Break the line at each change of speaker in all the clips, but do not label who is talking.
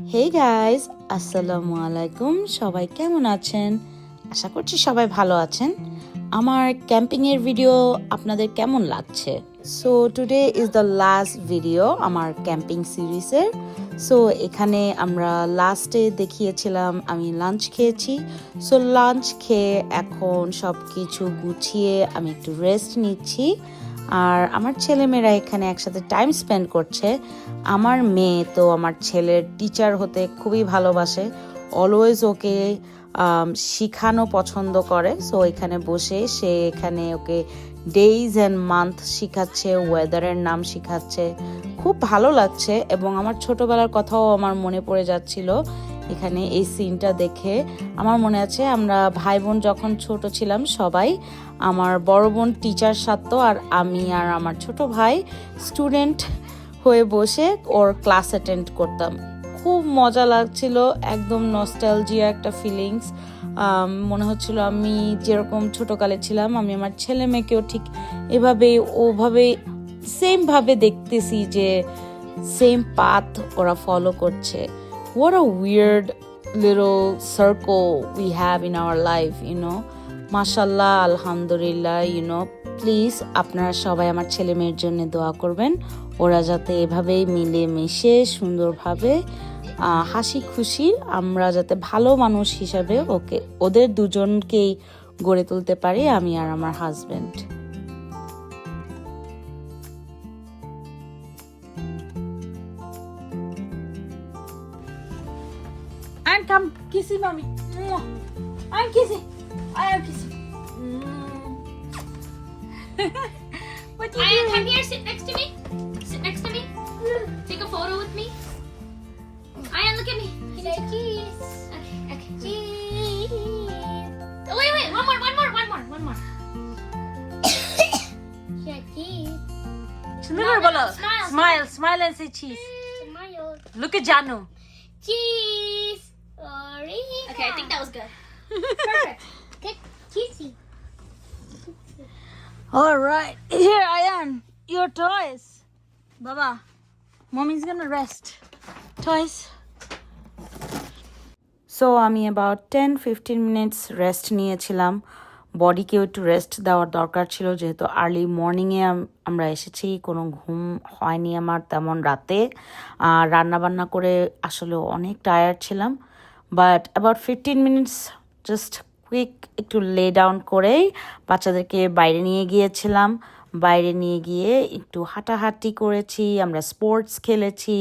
Hey guys, আসসালামু আলাইকুম। সবাই কেমন আছেন? আশা করছি সবাই ভালো আছেন। আমার ক্যাম্পিং এর ভিডিও আপনাদের কেমন লাগছে? So today is the last video আমার ক্যাম্পিং সিরিজের। সো এখানে আমরা লাস্টে দেখিয়েছিলাম আমি লাঞ্চ খেয়েছি। সো লাঞ্চ খেয়ে এখন সব কিছু গুছিয়ে আমি একটু রেস্ট নিচ্ছি। আর আমার ছেলেমেয়েরা এখানে একসাথে টাইম স্পেন্ড করছে। আমার মেয়ে তো আমার ছেলের টিচার হতে খুবই ভালোবাসে, অলওয়েজ ওকে শিখানো পছন্দ করে। সো এখানে বসে সে এখানে ওকে ডেইজ অ্যান্ড মান্থ শিখাচ্ছে, ওয়েদারের নাম শিখাচ্ছে। খুব ভালো লাগছে এবং আমার ছোটবেলার কথাও আমার মনে পড়ে যাচ্ছিল এখানে এই সিনটা দেখে। আমার মনে আছে আমরা ভাই বোন যখন ছোট ছিলাম সবাই, আমার বড় বোন টিচার সাথে আর আমি আর আমার ছোট ভাই স্টুডেন্ট হয়ে বসে ওর ক্লাস অ্যাটেন্ড করতাম। খুব মজা লাগছিল, একদম নস্টালজিয়া একটা ফিলিংস। মনে হচ্ছিল আমি যেরকম ছোটকালে ছিলাম আমি আমার ছেলে মেয়েকেও ঠিক এভাবেই ওভাবে সেমভাবে দেখতেছি যে সেম পাথ ওরা ফলো করছে। What a weird little circle we have in our life, you know. মাশাল্লাহ, আলহামদুলিল্লাহ, প্লিজ আপনারা সবাই আমার ছেলে মেয়ের জন্য দোয়া করবেন। ওরা যাতে এভাবেই মিলে মিশে সুন্দরভাবে হাসি খুশি আমরা যাতে ভালো মানুষ হিসাবে ওদের দুজনকেই গড়ে তুলতে পারি, আমি আর আমার husband. And come kissy mommy. I'm kissing. I am kissing. What you
Ayan,
doing?
come here, sit next to me. Sit next to me. Take a photo with me. Ayan, look at me. Say cheese. Okay. Cheese. Oh, wait, one more. Say cheese.
Smile and say cheese.
Smile.
Look at Janu.
Cheese. Okay, I think that was good. Perfect. Good. Cheesy.
All right, here Ayan, your toys. Baba, mommy's gonna rest. Toys. So আমি about 10-15 minutes rest নিয়েছিলাম। বডিকেও একটু rest দেওয়ার দরকার ছিল, যেহেতু early মর্নিংয়ে আমরা এসেছি, কোনো ঘুম হয়নি আমার তেমন রাতে। রান্নাবান্না করে আসলে অনেক টায়ার্ড ছিলাম, but about 15 minutes just quick একটু লে ডাউন করেই বাচ্চাদেরকে বাইরে নিয়ে গিয়েছিলাম। বাইরে নিয়ে গিয়ে একটু হাঁটাহাঁটি করেছি, আমরা স্পোর্টস খেলেছি,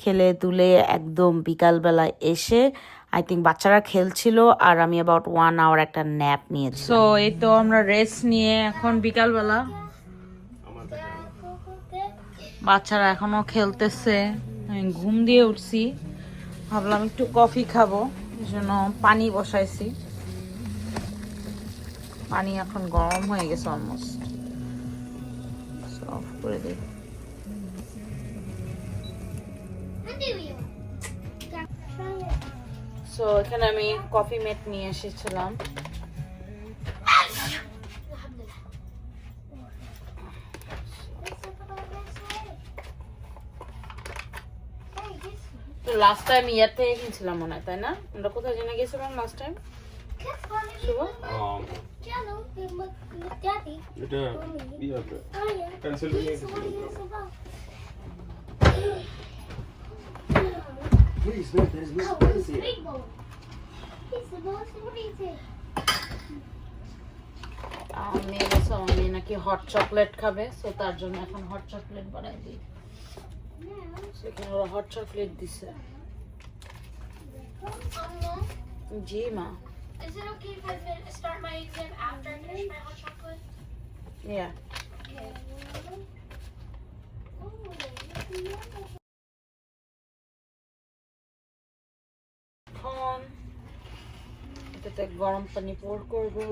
খেলে দুলে একদম বিকালবেলা এসে আই থিঙ্ক বাচ্চারা খেলছিল আর আমি অ্যাবাউট 1 আওয়ার একটা ন্যাপ নিয়েছি। সো এই তো আমরা রেস্ট নিয়ে এখন বিকালবেলা, বাচ্চারা এখনো খেলতেছে, আমি ঘুম দিয়ে উঠছি, ভাবলাম একটু কফি খাবো, এই জন্য পানি বসাইছি। পানি এখন গরম হয়ে গেছে অলমোস্ট, অফ করে দিই। সো এখানে আমি কফি মেট নিয়ে এসেছিলাম। তো লাস্ট টাইম ইয়ার থেকে কিনছিলাম মনে হয়, তাই না? আমরা কোথায় জেনে গেছিলাম লাস্ট টাইম?
এটা Pennsylvania Please, no, there's no space here.
মেয়ে বলছে আমার মেয়ে নাকি হট চকলেট খাবে, সো তার জন্য এখন হট চকলেট বানাই দিই। সেখানে ওরা হট চকলেট দিছে। জি মা।
Is it okay if I start my exam after I finish my hot chocolate?
Yeah. এখন এটাতে গরম পানি পোর করবো।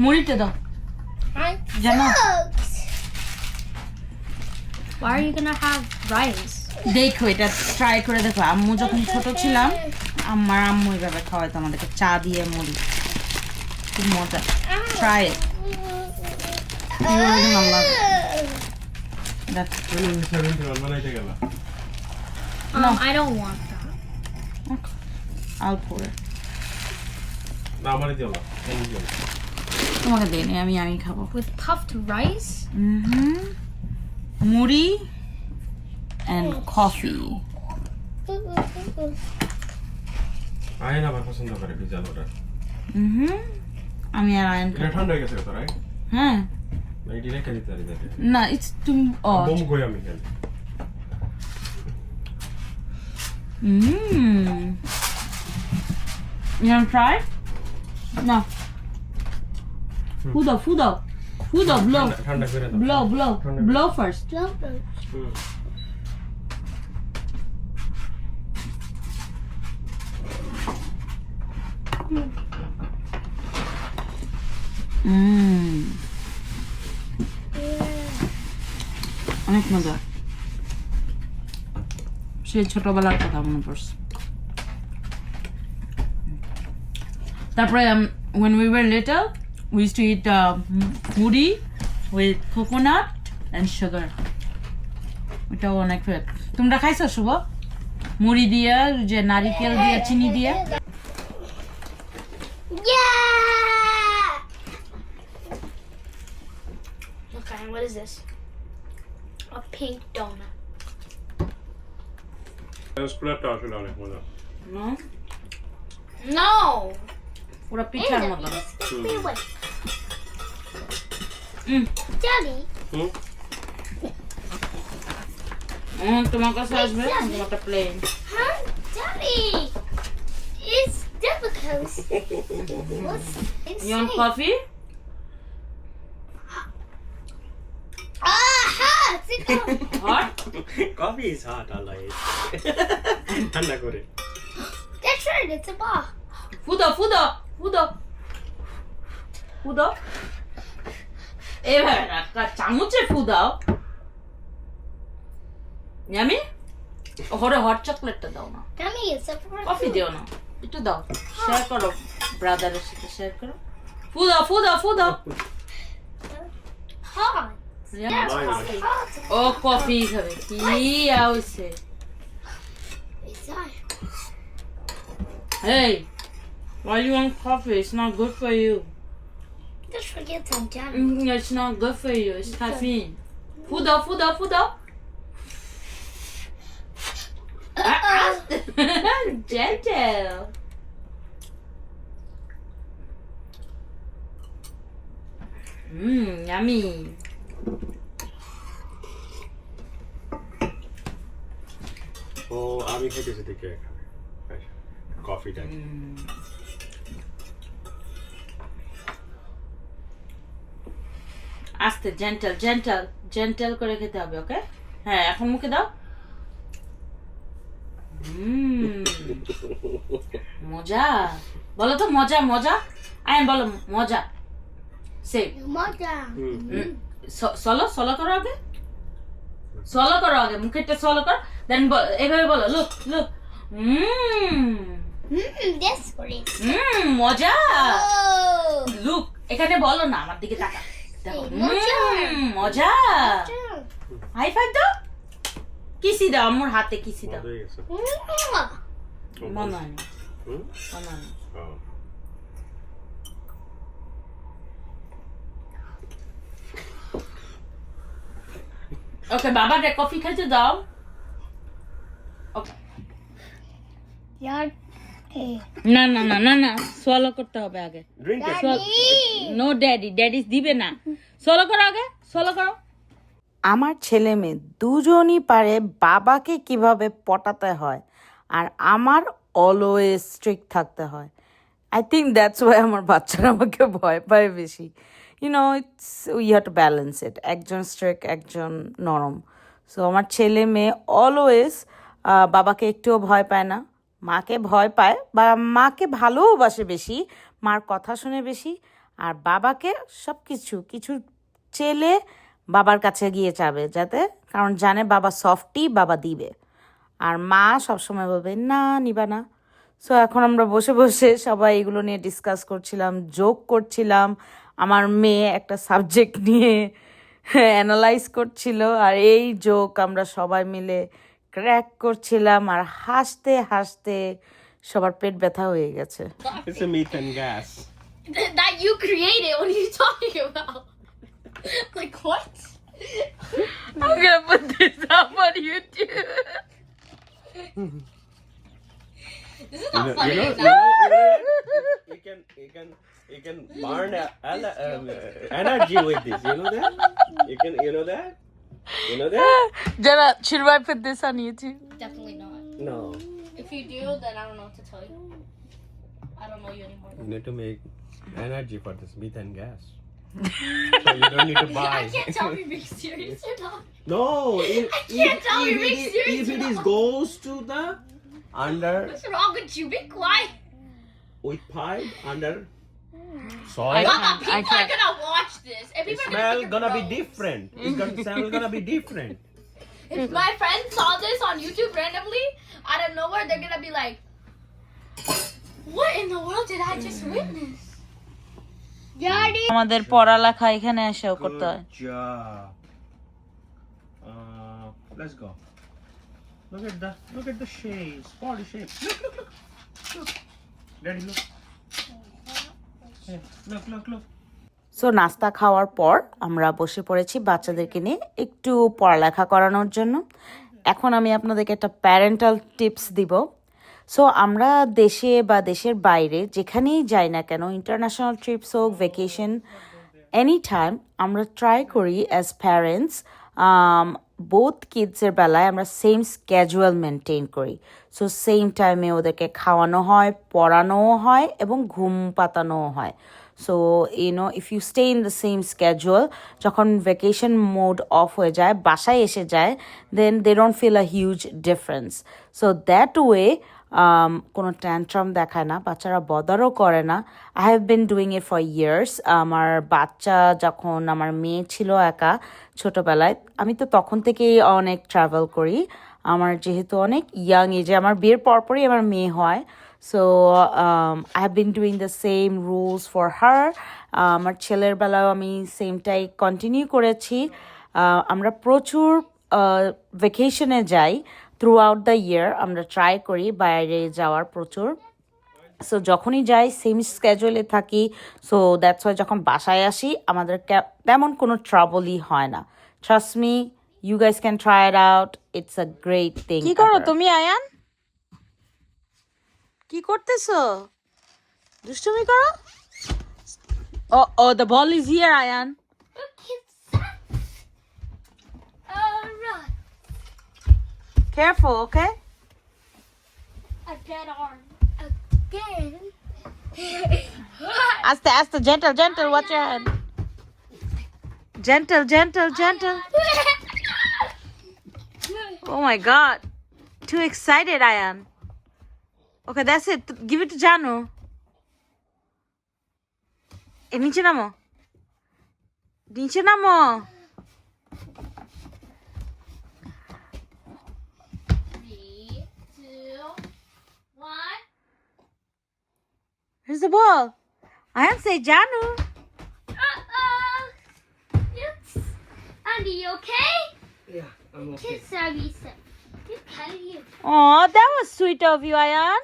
মুড়িতে দাও জানো
Why are you gonna have rice?
দেখো এটা ট্রাই করে দেখো আম্মু যখন ছোট ছিলাম আমার আম্মু এইভাবে খাওয়াইতো আমাদেরকে চা দিয়ে মুড়ি খুব মজা try
I don't want that.
I'll pour it.
না আমারে দিও না আমি দিও না।
তোমাকে দেই নি আমি খাবো
With puffed rice?
মুড়ি and coffee
আয়ন আবার পছন্দ করে পিজ্জাটা।
আমি আর আয়ন
এটা ঠান্ডা হয়ে গেছে তো রাইট?
হ্যাঁ
না এটা রেখে দিতে পারি যাতে।
না it's too hot
বম কই আমি কেন?
You want to try? No. Fudo, blow.
ঠান্ডা করে দাও।
Blow first.
হুম।
অনেক মজা সে ছোটবেলার কথা মনে পড়ছে তারপরে when we were little we used to eat মুড়ি with coconut and sugar ওটাও অনেক ফেভারিট তোমরা খাইছো শুভ মুড়ি দিয়ে যে নারকেল দিয়ে চিনি দিয়ে
Okay, what is this? A pink donut.
স্প্রেডটা আসলে অনেক মজা।
no
No!
পুরো পিঠার
Ew,
মতো
stay away. Daddy,
হুম।
তোমার কাছে আসবে তোমারটা plane
huh? Daddy! It's difficult. What's
you want
insane?
coffee
Sit down.
hot
Coffee is hot, I like it. ঠান্ডা করে।
That's right, it's a bar.
ফুদাও এভাবে না চামচে ফুদাও আমি ওরে হট চকলেটটা দাও না
Daddy, it's a for
coffee দিও না একটু দাও শেয়ার করো ব্রাদারের সাথে শেয়ার করো ফুদাও
hot.
Yeah.
Yes,
Mine.
coffee. Hot.
ও কফি খাবে কি আইছে
It's that.
hey why you want coffee it's not good for you
Just forget some Daddy.
it's not good for you it's caffeine ফুদাও gentle yummy
ও আমি খাইতেছি দেখে এখানে। কফিটা।
আস্তে gentle করে খেতে হবে ওকে হ্যাঁ এখন মুখে দাও মজা বলো তো মজা আইন বলো মজা সে
Mother.
সলো করো আগে মুখেরটা সলো করো দেন এভাবে বলো লুক
That's great.
মজা
Oh.
লুক এখানে বলো না আমার দিকে তাকা দেখো মজা হাই ফাইভ দাও কিসি দাও আমার হাতে কিসি দাও
মজা হয়ে গেছে।
মনে হয়
হুম?
না
ও।
ওকে বাবাকে কফি খাইতে দাও ওকে
Dad.
না সোলো করতে হবে আগে
Drink it.
Daddy.
No daddy দিবে না সোলো করো আগে সোলো করো আমার ছেলে মেয়ে দুজনই পারে বাবাকে কিভাবে পটাতে হয় আর আমার অলওয়েজ স্ট্রিক্ট থাকতে হয় আই থিঙ্ক দ্যাটস ওয়াই আমার বাচ্চারা আমাকে ভয় পায় বেশি it's we have to balance ইট একজন স্ট্রিক্ট একজন নরম সো আমার ছেলে মেয়ে অলওয়েজ বাবাকে একটুও ভয় পায় না মাকে ভয় পায় বা মাকে ভালোবাসে বেশি, মার কথা শুনে বেশি। আর বাবাকে সব কিছু চেলে বাবার কাছে গিয়ে চাবে, যাতে, কারণ জানে বাবা সফটই, বাবা দিবে। আর মা সবসময় বলবে না, নিবা না। সো এখন আমরা বসে বসে সবাই এগুলো নিয়ে ডিসকাস করছিলাম, জোক করছিলাম। আমার মেয়ে একটা সাবজেক্ট নিয়ে অ্যানালাইজ করছিল, আর এই জোক আমরা সবাই মিলে ক্র্যাক করছিলাম, আর হাসতে হাসতে সবার পেট ব্যথা হয়ে গেছে।
It's a methane gas.
That you created. What are you talking about? Like what?
I'm gonna put this up on YouTube.
This is not funny.
You can burn energy with this. You know that? You know that? You know that?
Jenna, should I put this on YouTube?
Definitely not.
No.
If you do, then I don't know what to tell you. I don't know you anymore.
You need to make energy for this methane gas. So you don't need to
I
buy.
can't tell if you're being serious or not.
No,
can't tell you're being serious
if
or
it is
not.
goes to the under
What's wrong with you? Be quiet.
with pipe under soil.
Mama, people are
can't.
gonna watch this. And
The
people are
smell
think
gonna
you're
be
gross.
different. It's gonna smell gonna be different.
If my friends saw this on YouTube randomly, out of nowhere, they're gonna be like, what in the world did I just witness? Daddy!
আমাদের পড়ালেখা এখানে এসেও করতে হয়।
Good job. Let's go. Look at the shapes. Body shapes. Look. Daddy, look. Hey, look.
So নাস্তা খাওয়ার পর আমরা বসে পড়েছি বাচ্চাদেরকে নিয়ে একটু পড়ালেখা করানোর জন্য। এখন আমি আপনাদেরকে একটা প্যারেন্টাল টিপস দিব। সো আমরা দেশে বা দেশের বাইরে যেখানেই যাই না কেন, ইন্টারন্যাশনাল ট্রিপস হোক, ভ্যাকেশন, এনি টাইম, আমরা ট্রাই করি অ্যাজ প্যারেন্টস বোথ কিডসের বেলায় আমরা সেম স্ক্যাজুয়াল মেনটেন করি। সো সেম টাইমে ওদেরকে খাওয়ানো হয়, পড়ানোও হয় এবং ঘুম পাতানোও হয়। So if you stay in the same schedule, যখন ভ্যাকেশন মোড অফ হয়ে যায়, বাসায় এসে যায়, then they don't feel a huge difference. So that way কোনো ট্যান্ট্রাম দেখায় না, বাচ্চারা বদারও করে না। I have been doing it for years. আমার বাচ্চা যখন, আমার মেয়ে ছিল একা ছোটোবেলায়, আমি তো তখন থেকেই অনেক ট্রাভেল করি। আমার যেহেতু অনেক ইয়াং এজে, আমার বিয়ের পরপরই আমার মেয়ে হয়। So I have been doing the same rules for her. আমার ছেলের বেলাও আমি সেমটাই কন্টিনিউ করেছি। আমরা প্রচুর ভ্যাকেশনে যাই থ্রু আউট দ্য ইয়ার, আমরা ট্রাই করি বাইরে যাওয়ার প্রচুর। সো যখনই যাই সেম স্ক্যাজুয়ালে থাকি। সো দ্যাটস ওয়াই যখন বাসায় আসি আমাদের তেমন কোনো ট্রাবলই হয় না। Trust me, you guys can try it out, it's a great thing. কি করো তুমি আয়ান? কি করতেছো? দুষ্টুমি করো? Oh, the ball is here, Ayan.
Alright.
Careful, okay?
I get on again.
Aste, gentle, watch your head. Gentle. Oh my God. Too excited, Ayan. Okay, that's it. Give it to Janu. নিচে নামো। 3, 2,
1.
Here's the ball. Ayan, say Janu.
Oops. Andy, you okay?
Yeah, I'm okay.
Kiss Abby. Good kind of you.
Oh, that was sweet of you, Ayan.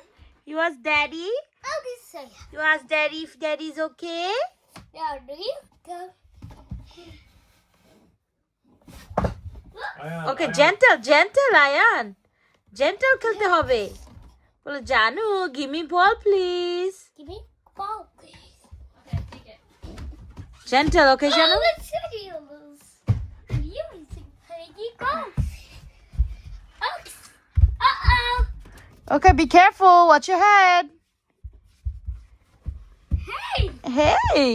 You asked Daddy.
I'll be safe.
You asked Daddy if Daddy's okay.
Yeah, do you? Go.
Okay, gentle, Ayan. Gentle খেলতে হবে। বলো জানু, give me ball please.
Give me ball, please. Okay, take it.
Gentle, okay, Janu?
Oh, let's see you lose. You go. Oops. Uh-oh.
Okay, be careful. Watch your head. Hey.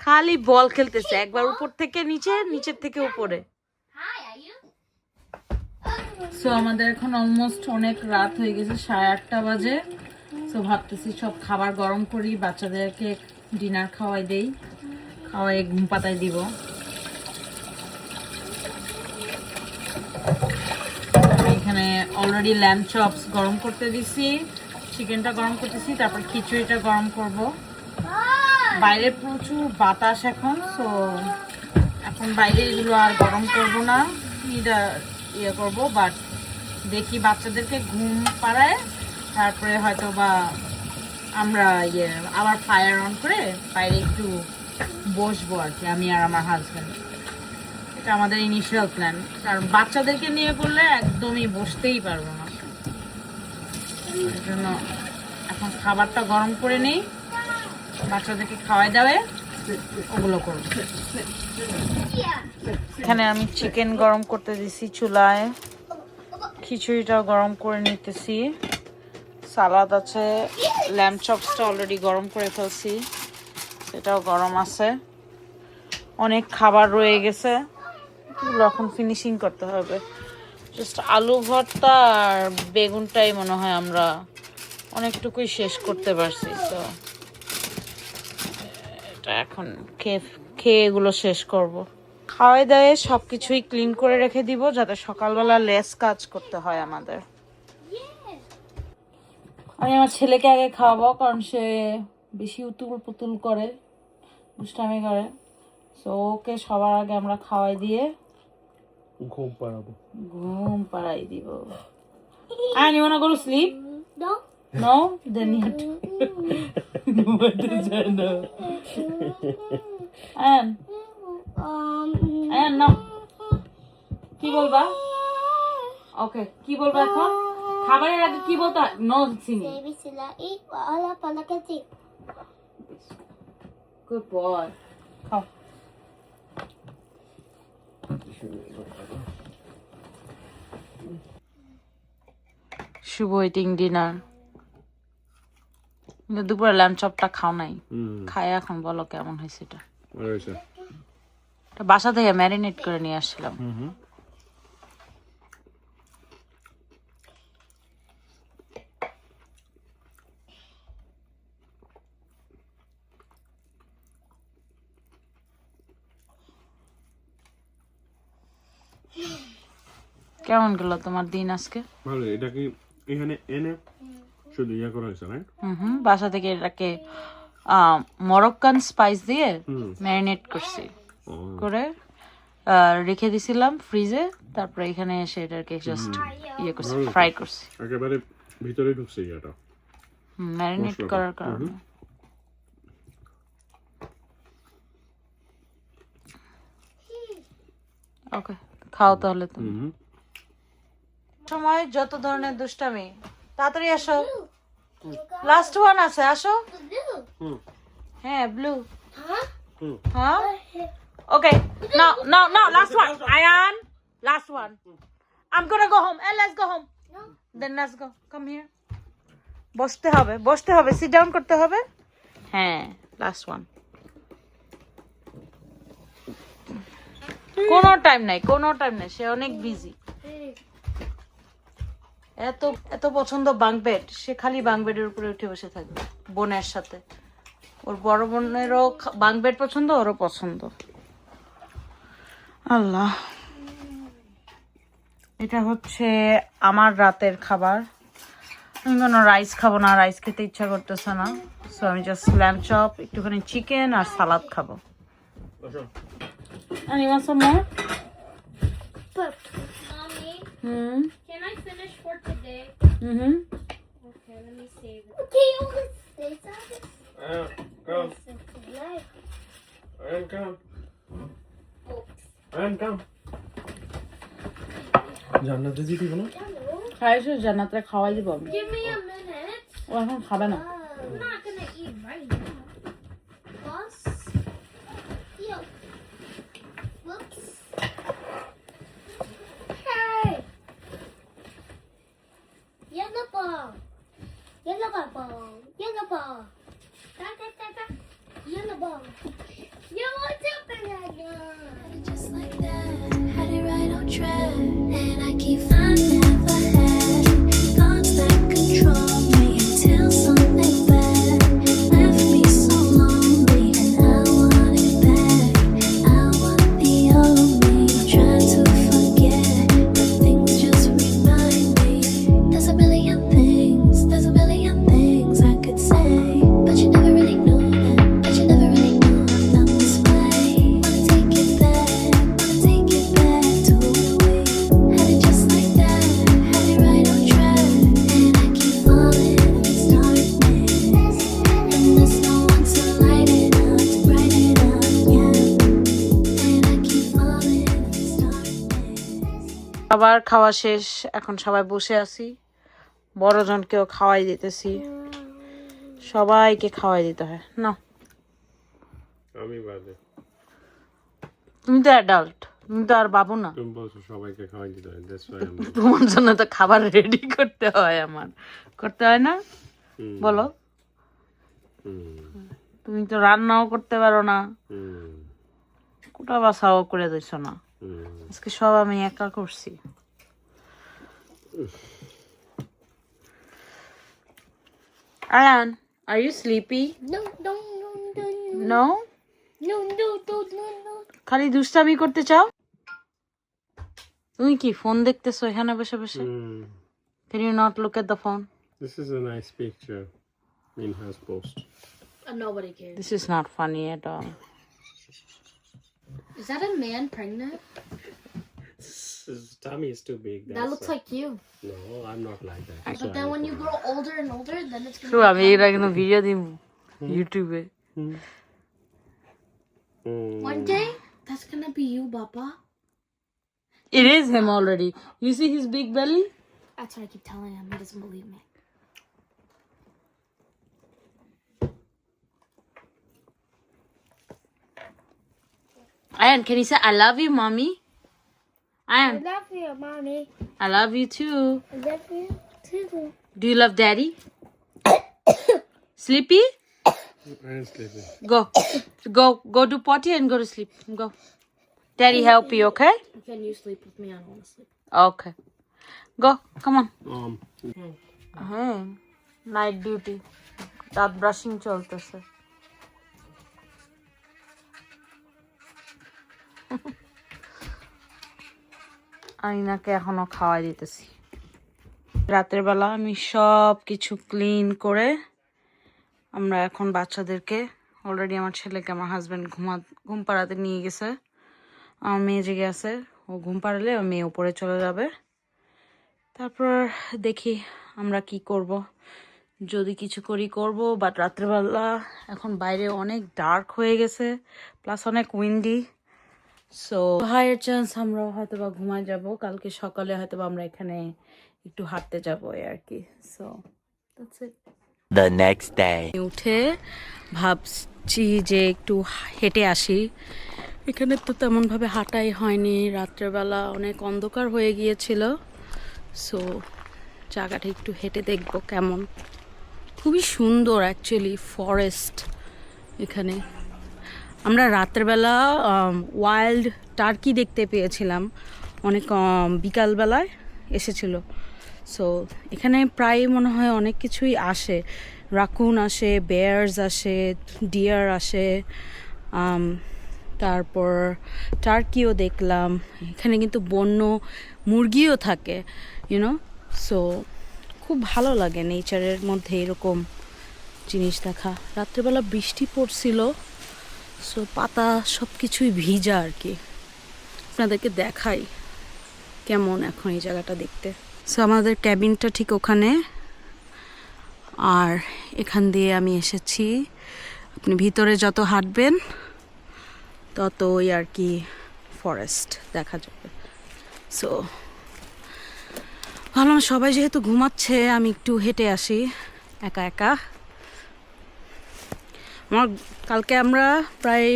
খালি বল খেলতেছে, একবার উপর থেকে নিচে, নিচের থেকে উপরে।
Hi, are you?
সো আমাদের এখন অলমোস্ট অনেক রাত হয়ে গেছে, 8:30 বাজে। সো ভাবতেছি সব খাবার গরম করি, বাচ্চাদেরকে ডিনার খাওয়াই দেই, খাওয়াই ঘুম পাতায় দিব। এখানে অলরেডি ল্যাম্ব চপস গরম করতে দিছি, চিকেনটা গরম করতেছি, তারপর খিচুড়িটা গরম করব। বাইরে প্রচুর বাতাস এখন, সো এখন বাইরে এগুলো আর গরম করব না, এটা ইয়ে করবো। বাট দেখি বাচ্চাদেরকে ঘুম পাড়ায় তারপরে হয়তো বা আমরা আবার ফায়ার অন করে বাইরে একটু বসবো আর কি, আমি আর আমার হাজব্যান্ড। এটা আমাদের ইনিশিয়াল প্ল্যান, কারণ বাচ্চাদেরকে নিয়ে করলে একদমই বসতেই পারবো না। এর জন্য এখন খাবারটা গরম করে নেই, বাচ্চাদেরকে খাওয়াই দাওয়াই ওগুলো করবো। এখানে আমি চিকেন গরম করতে দিছি চুলায়, খিচুড়িটাও গরম করে নিতেছি, সালাদ আছে, ল্যাম্ব চপসটা অলরেডি গরম করে ফেলছি, এটাও গরম আছে। অনেক খাবার রয়ে গেছে, এগুলো এখন ফিনিশিং করতে হবে। জাস্ট আলু ভর্তা আর বেগুনটাই মনে হয় আমরা অনেকটুকুই শেষ করতে পারছি। তো এটা এখন খেয়ে এগুলো শেষ করব। খাওয়াই দাওয়াই সব কিছুই ক্লিন করে রেখে দিব, যাতে সকালবেলা লেস কাজ করতে হয় আমাদের। আমি আমার ছেলেকে আগে খাওয়াবো, কারণ সে বেশি উতুল পুতুল করে, দুষ্টামি করে। সো ওকে সবার আগে আমরা খাওয়াই দিয়ে ঘুম পাড়াই দিব। And you wanna go to sleep?
No.
No? Then you have to. What is that now? And no. কি বলবা? ওকে, কি বলবা এখন? খাবারের আগে কি বলতে হয়? নো সিনি। Good boy. খাও। শুভ ইটিং ডিনার। দুপুরে ল্যাম্ব চপটা খাও নাই, খায় এখন বলো কেমন হয়েছে এটা। বাসা থেকে ম্যারিনেট করে নিয়ে আসছিলাম। কেমন গেল তোমার দিন আজকে?
ভালো। এটা কি এখানে এনে শুধু ইয়া করা হয়েছে, রাইট?
বাসা থেকে এটাকে মরক্কান স্পাইস দিয়ে ম্যারিনেট করছি, করে রেখে দিছিলাম ফ্রিজে। তারপরে এখানে এসে এটাকে জাস্ট ইয়ে করছি, ফ্রাই করছি।
একেবারে ভিতরে ঢুকছে এটা
ম্যারিনেট করার কারণে। ওকে, খাও তাহলে তুমি। সময় যত ধরনের দুষ্টামি, তাড়াতাড়ি আসো, লাস্ট ওয়ান আছে, আসো। হ্যাঁ, ব্লু। হ্যাঁ, okay, now now now, last one, Ayaan, last one. I'm gonna go home. Let's go home. Then let's go. Come here. বসতে হবে, বসতে হবে, সিট ডাউন করতে হবে। হ্যাঁ, লাস্ট ওয়ান। কোনো টাইম নাই, কোনো টাইম নাই, সে অনেক বিজি। এত এত পছন্দ বাঙ্ক বেড, সে খালি বাঙ্ক বেডের উপরে উঠে বসে থাকবে বোনের সাথে। ওর বড় বোনেরও বাঙ্ক বেড পছন্দ, ওরও পছন্দ। আল্লাহ, এটা হচ্ছে আমার রাতের খাবার। আমি কোনো রাইস খাবো না, রাইস খেতে ইচ্ছা করতেছে না। সো আমি জাস্ট ল্যাম্ব চপ, একটুখানি চিকেন আর সালাদ খাবো। And you want some more?
Mommy, can I finish for today? Okay, let me save it. Okay, you can say something.
Come. Come. Come. জান্নাতে দিতে বলো।
খাইছো? জান্নাতরে খাওয়াই দিব আমি।
Give me a minute.
ও এখন খাবে না।
I'm not gonna eat right now. Boss? Yo. Whoops. Hey! Yellow ball. Yellow ball. Yellow ball. Da. Yellow ball. You want to banana?
Just like that, had it right on track, and I keep finding
সবার খাওয়া শেষ, এখন সবাই বসে আছি, বড়জনকেও খাওয়াই দিতেছি, সবাইকে খাওয়াই দিতে হয় না।
আমি বাদে
তুমি তো অ্যাডাল্ট, তুমি তো আর বাবু না,
তুমি বলছো সবাইকে খাওয়াই দিতে হয়, দ্যাটস ওয়াই
তোমার জন্য তো খাবার রেডি করতে হয়, আমার করতে হয় না? বলো, তুমি তো রান্নাও করতে পারো না, কোটা বাসাও করে দিছো না, আজকে সব আমি একা করছি। Ayan, are you sleepy?
No, no, no, no,
No?
no, no, no, no, no.
খালি দুষ্টামি করতে চাও? তুমি কি ফোন দেখতেছো এখানে বসে বসে? Can you not look at the phone?
This is a nice picture Minha's post.
Nobody cares.
This is not funny at all.
Is that a man pregnant?
His tummy is too big.
That looks like you.
No, I'm not like that.
But then when you grow older and older, then it's gonna
True, আমি এর আগে video দিই ইউটিউবে।
One day, that's gonna be you, Papa.
It is him already. You see his big belly?
That's what I keep telling him. He doesn't believe me.
Ayan, can you say I love you, mommy? Ayan,
love you, Mommy.
I love you too.
I love you too.
Do you love daddy? Sleepy?
I'm sleeping.
Go do potty and go to sleep. Go. Daddy help you, okay?
Can you sleep with me? I don't want to sleep.
Okay. Go, come on.
Um,
night duty, দাঁত brushing চলতেছে। আইনাকে এখনো খাওয়াই দিতেছি। রাতের বেলা আমি সব কিছু clean করে আমরা এখন বাচ্চাদেরকে, অলরেডি আমার ছেলেকে আমার হাজব্যান্ড ঘুম পাড়াতে নিয়ে গেছে, আমার মেয়ে জেগে আছে, ও ঘুম পাড়ালে ও মেয়ে উপরে চলে যাবে। তারপর দেখি আমরা কি করব, যদি কিছু করব। বাট রাত্রেবেলা এখন বাইরে অনেক ডার্ক হয়ে গেছে, প্লাস অনেক উইন্ডি, সো হায়ার চান্স আমরা হয়তো বা ঘুমায় যাব। কালকে সকালে হয়তো বা আমরা এখানে একটু হাঁটতে যাবো আর কি। So that's it.
The next day.
উঠে ভাবছি যে একটু হেঁটে আসি, এখানে তো তেমনভাবে হাঁটাই হয়নি, রাত্রেবেলা অনেক অন্ধকার হয়ে গিয়েছিল। সো জায়গাটা একটু হেঁটে দেখবো কেমন। খুবই সুন্দর অ্যাকচুয়ালি ফরেস্ট এখানে। আমরা রাত্রেবেলা ওয়াইল্ড টার্কি দেখতে পেয়েছিলাম, অনেক বিকালবেলায় এসেছিল। সো এখানে প্রায় মনে হয় অনেক কিছুই আসে, রাকুন আসে, বেয়ার্স আসে, ডিয়ার আসে, তারপর টার্কিও দেখলাম। এখানে কিন্তু বন্য মুরগিও থাকে, ইউনো। সো খুব ভালো লাগে নেচারের মধ্যে এরকম জিনিস দেখা। রাত্রেবেলা বৃষ্টি পড়ছিল, সো পাতা সব কিছুই ভিজা আর কি। আপনাদেরকে দেখাই কেমন এখন এই জায়গাটা দেখতে। সো আমাদের ক্যাবিনটা ঠিক ওখানে, আর এখান দিয়ে আমি এসেছি। আপনি ভিতরে যত হাঁটবেন ততই আর কি ফরেস্ট দেখা যাবে। সো ভাবলাম সবাই যেহেতু ঘুমাচ্ছে আমি একটু হেঁটে আসি একা একা। কালকে আমরা প্রায়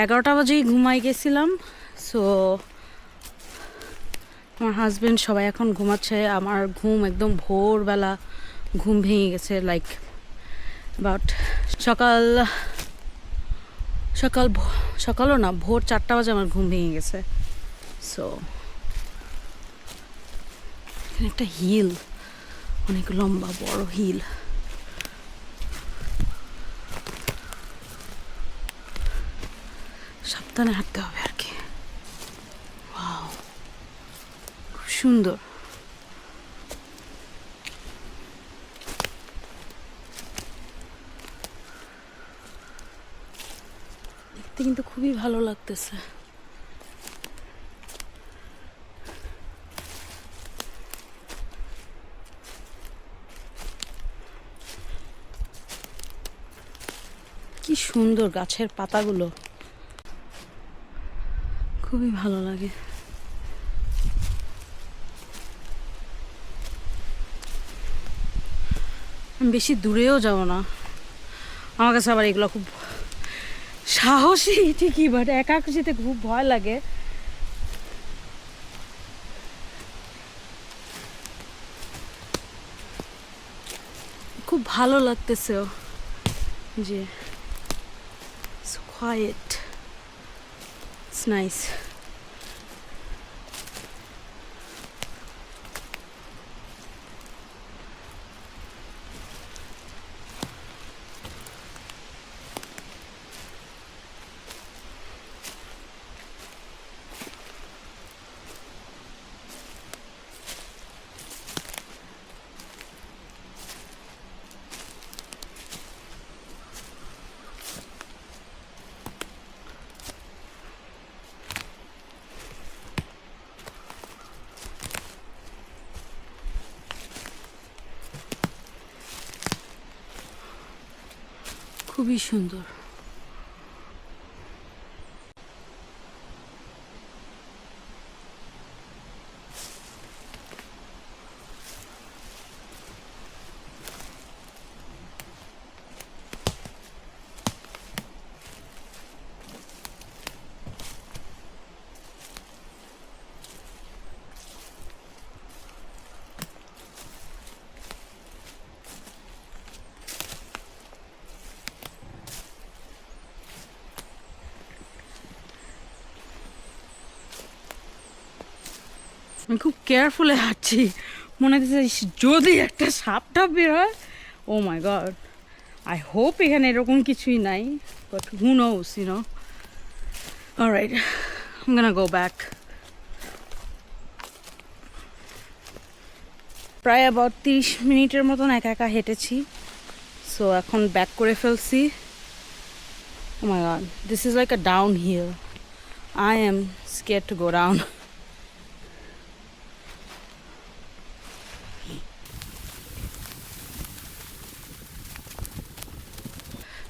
11টা বাজেই ঘুমাই গেছিলাম। সো আমার হাজব্যান্ড সবাই এখন ঘুমাচ্ছে, আমার ঘুম একদম ভোরবেলা ঘুম ভেঙে গেছে, লাইক অ্যাবাউট সকালও না, ভোর 4টা বাজে আমার ঘুম ভেঙে গেছে। সো এখানে একটা হিল, অনেক লম্বা বড় হিল। সাবধানে হাঁটতে হবে আর কি। ওয়াও, খুব সুন্দর। দেখতে কিন্তু খুবই ভালো লাগতেছে। কি সুন্দর গাছের পাতাগুলো, খুবই ভালো লাগে।
আমি বেশি দূরেও যাব না, আমার কাছে আবার এগুলো খুব সাহসী ঠিকই, বাট একা যেতে খুব ভয় লাগে। খুব ভালো লাগতেছে যে it's quiet, it's nice. খুবই সুন্দর। আমি খুব কেয়ারফুলে হাঁটছি, মনে হচ্ছে যদি একটা সাপ টাপ বের হয়, oh my god. I hope এখানে এরকম কিছুই নাই, but who knows, you know. Alright, I am gonna go back. প্রায় অ্যাবাউট 30 মিনিটের মতন একা একা হেঁটেছি, সো এখন ব্যাক করে ফেলছি। Oh my god, this is like a down hill. I am scared to go down.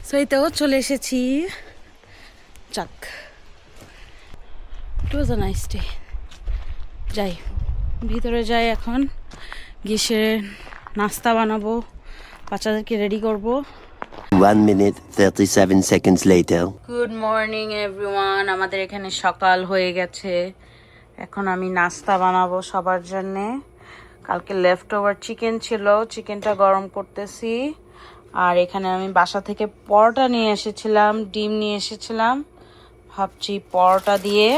So এইতেও চলে এসেছি। যাক, ইট ওয়াজ আ নাইস ডে। যাই ভিতরে যাই, এখন গিয়ে নাস্তা বানাবো, বাচ্চাদেরকে রেডি করব।
1 minute 37 seconds later.
Good morning everyone, আমাদের এখানে সকাল হয়ে গেছে। এখন আমি নাস্তা বানাবো সবার জন্যে। কালকে লেফট ওভার চিকেন ছিল, চিকেনটা গরম করতেছি। আর এখানে আমি বাসা থেকে পরোটা নিয়ে এসেছিলাম, ডিম নিয়ে এসেছিলাম। ভাবছি পরোটা দিয়ে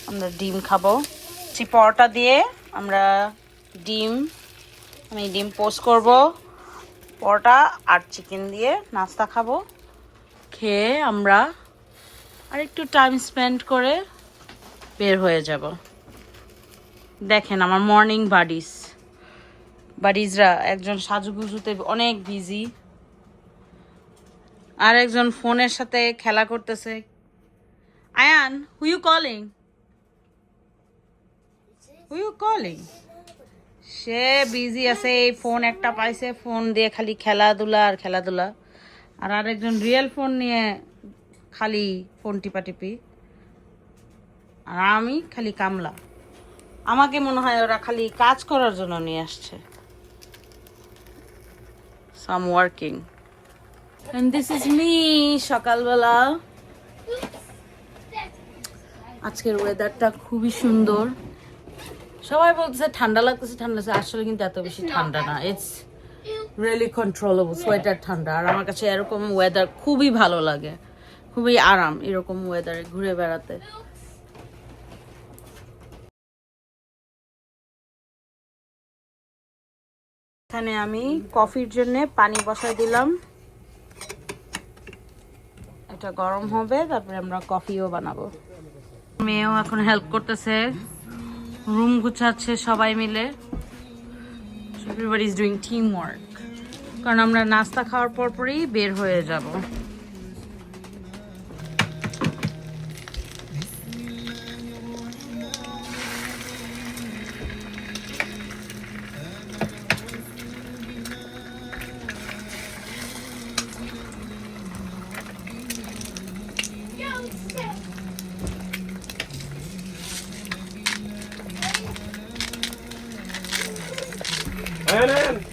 আমরা ডিম খাবো। পরোটা দিয়ে আমরা আমি ডিম পোস্ট করব, পরোটা আর চিকেন দিয়ে নাস্তা খাবো। খেয়ে আমরা আর একটু টাইম স্পেন্ড করে বের হয়ে যাব। দেখেন আমার মর্নিং বাডিজরা একজন সাজুগুজুতে অনেক বিজি, আর একজন ফোনের সাথে খেলা করতেছে। Ayaan, who you calling? সে বিজি আছে, এই ফোন একটা পাইছে, ফোন দিয়ে খালি খেলাধুলা আর খেলাধুলা। আর আরেকজন রিয়েল ফোন নিয়ে খালি ফোন টিপাটিপি। আর আমি খালি কামলা। আমাকে মনে হয় ওরা খালি কাজ করার জন্য নিয়ে আসছে। So I'm working. And this is me সকালবেলা। আজকের ওয়েদারটা খুবই সুন্দর। সবাই বলতেছে ঠান্ডা লাগতেছে, আসলে কিন্তু এত বেশি ঠান্ডা না। ইটস রিয়েলি কন্ট্রোলেবল, সোয়েটার ঠান্ডা। আর আমার কাছে এরকম ওয়েদার খুবই ভালো লাগে, খুবই আরাম এরকম ওয়েদারে ঘুরে বেড়াতে। এখানে আমি কফির জন্য পানি বসাই দিলাম, এটা গরম হবে, তারপরে আমরা কফিও বানাবো। মেয়েও এখন হেল্প করতেছে, রুম গুছাচ্ছে সবাই মিলে। Everybody is doing team work, কারণ আমরা নাস্তা খাওয়ার পরই বের হয়ে যাব।
Ayan.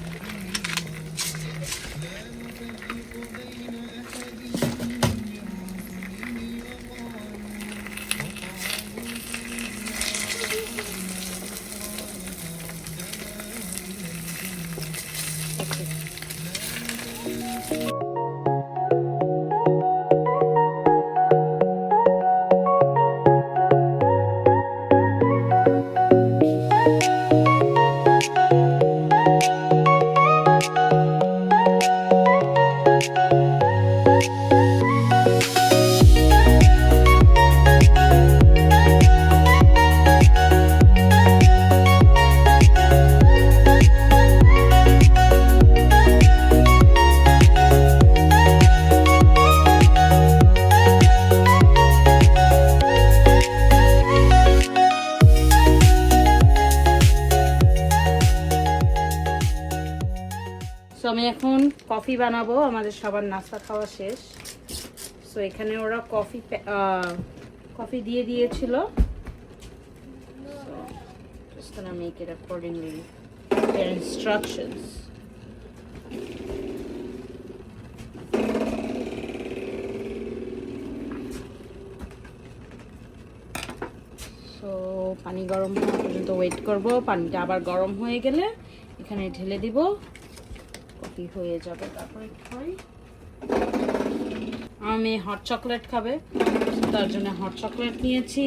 সো আমি এখন কফি বানাবো, আমাদের সবার নাস্তা খাওয়া শেষ। সো এখানে ওরা কফি দিয়ে দিয়েছিল। Just gonna make it accordingly their instructions. So পানি গরম হওয়া পর্যন্ত ওয়েট করব। পানিটা আবার গরম হয়ে গেলে এখানে ঢেলে দিব, কফি হয়ে যাবে। তারপরে খাই। আমি হট চকলেট খাবে, তার জন্য হট চকলেট নিয়েছি।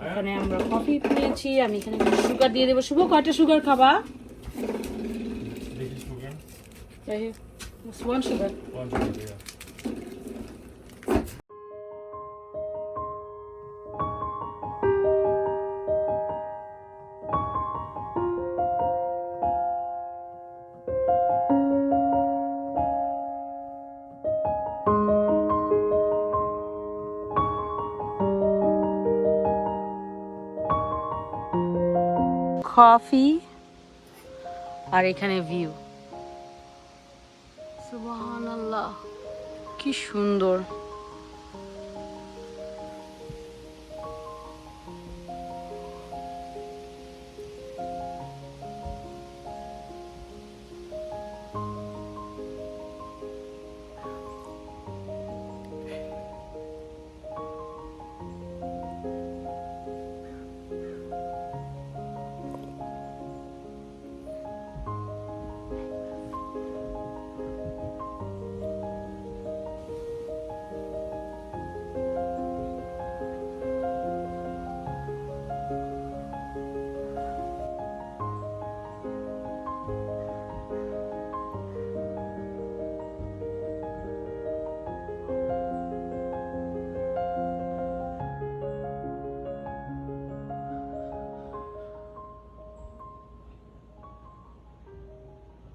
এখানে আমরা কফি নিয়েছি। আমি এখানে সুগার দিয়ে দেবো। শুভ, কয়টা সুগার খাবা? One sugar. কফি আর এখানে ভিউ। সুবহানাল্লাহ, কি সুন্দর।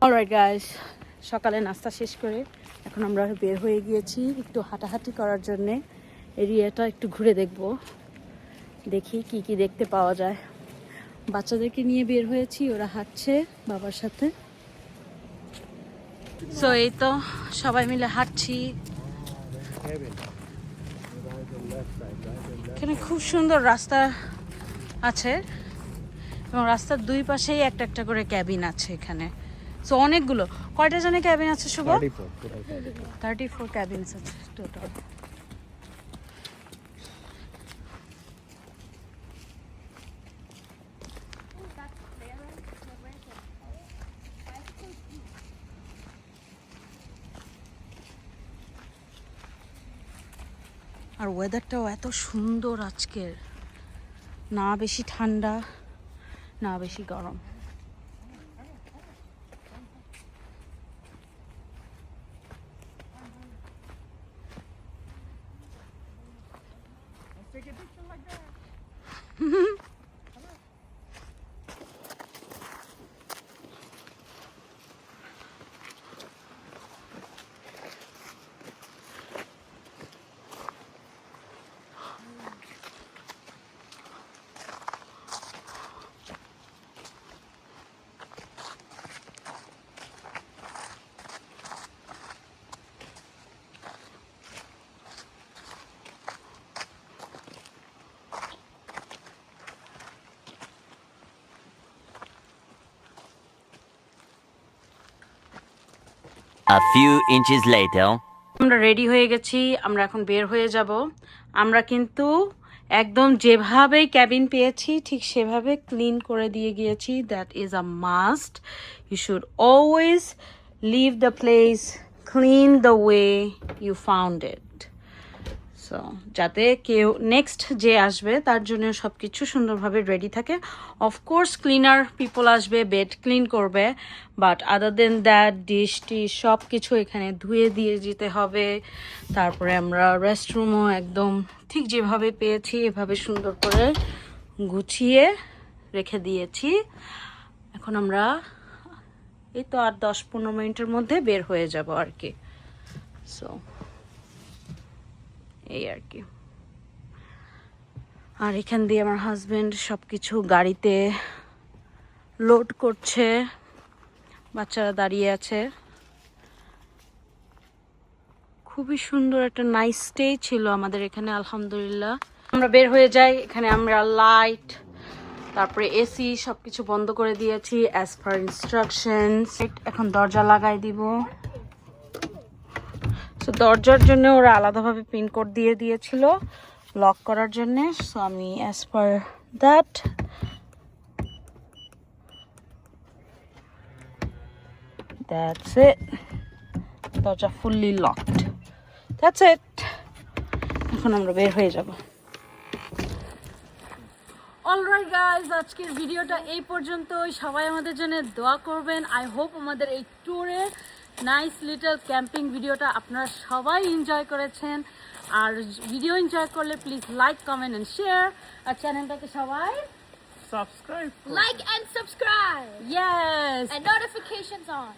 অলরাইট গাইস, সকালে নাস্তা শেষ করে এখন আমরা বের হয়ে গিয়েছি একটু হাঁটাহাঁটি করার জন্যে। এরিয়াটা একটু ঘুরে দেখব, দেখি কি কি দেখতে পাওয়া যায়। বাচ্চাদেরকে নিয়ে বের হয়েছি, ওরা হাঁটছে বাবার সাথে। সো এই তো সবাই মিলে হাঁটছি। এখানে খুব সুন্দর রাস্তা আছে এবং রাস্তার দুই পাশেই একটা একটা করে ক্যাবিন আছে এখানে। সো অনেকগুলো, কয়টা জানে ক্যাবিন আছে শুভ? 34 ক্যাবিনস আছে টোটাল। আর ওয়েদারটাও এত সুন্দর আজকের, না বেশি ঠান্ডা না বেশি গরম।
A few inches later.
আমরা রেডি হয়ে গেছি, আমরা এখন বের হয়ে যাব। আমরা কিন্তু একদম যেভাবে ক্যাবিন পেয়েছি ঠিক সেভাবে ক্লিন করে দিয়ে গিয়েছি। That is a must. You should always leave the place clean the way you found it. So যাতে কেউ নেক্সট যে আসবে তার জন্য সব কিছু সুন্দরভাবে রেডি থাকে। অফকোর্স ক্লিনার পিপল আসবে, বেড ক্লিন করবে, but other than that dish টিশ সব কিছু এখানে ধুয়ে দিয়ে যেতে হবে। তারপরে আমরা রেস্টরুমও একদম ঠিক যেভাবে পেয়েছি এভাবে সুন্দর করে গুছিয়ে রেখে দিয়েছি। এখন আমরা এই তো আর 10-15 মিনিটের মধ্যে বের হয়ে যাব আর কি। সো এই আর কি। আর এখান দিয়ে আমার হাজবেন্ড সব কিছু গাড়িতে লোড করছে, বাচ্চারা দাঁড়িয়ে আছে। খুবই সুন্দর একটা নাইস স্টে ছিল আমাদের এখানে আলহামদুলিল্লাহ। আমরা বের হয়ে যাই, এখানে আমরা লাইট তারপরে এসি সবকিছু বন্ধ করে দিয়েছি অ্যাজ পার ইনস্ট্রাকশনস। এখন দরজা লাগাই দিব। সো দরজার জন্য ওরা আলাদাভাবে পিন কোড দিয়ে দিয়েছিল লক করার জন্য। সো আমি as per that that's it, দরজা ফুললি লকড, দ্যাটস ইট। এখন আমরা বের হয়ে যাব। অলরাইট গাইজ, আজকের ভিডিওটা এই পর্যন্তই। সবাই আমাদের জন্য দোয়া করবেন। আই হোপ আমাদের এই ট্যুরে নাইস লিটল ক্যাম্পিং ভিডিওটা আপনারা সবাই এনজয় করেছেন। আর ভিডিও এনজয় করলে please like, comment and share. আর চ্যানেলটাকে সবাই
Subscribe.
Like and subscribe.
Yes
And notifications on.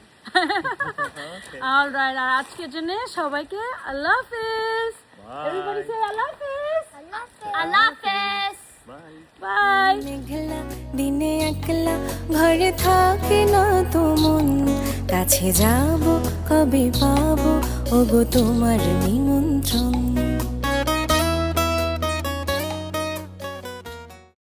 Alright. আর আজকের জন্য সবাইকে আল্লাহ হাফেজ। এভরিবডি সে আল্লাহ হাফেজ।
Allah Hafiz.
বাই।
মেঘলা দিনে একলা ঘরে থাকে না তো মন, কাছে যাব কবে পাবো ওগো তোমার নিমন্ত্রণ।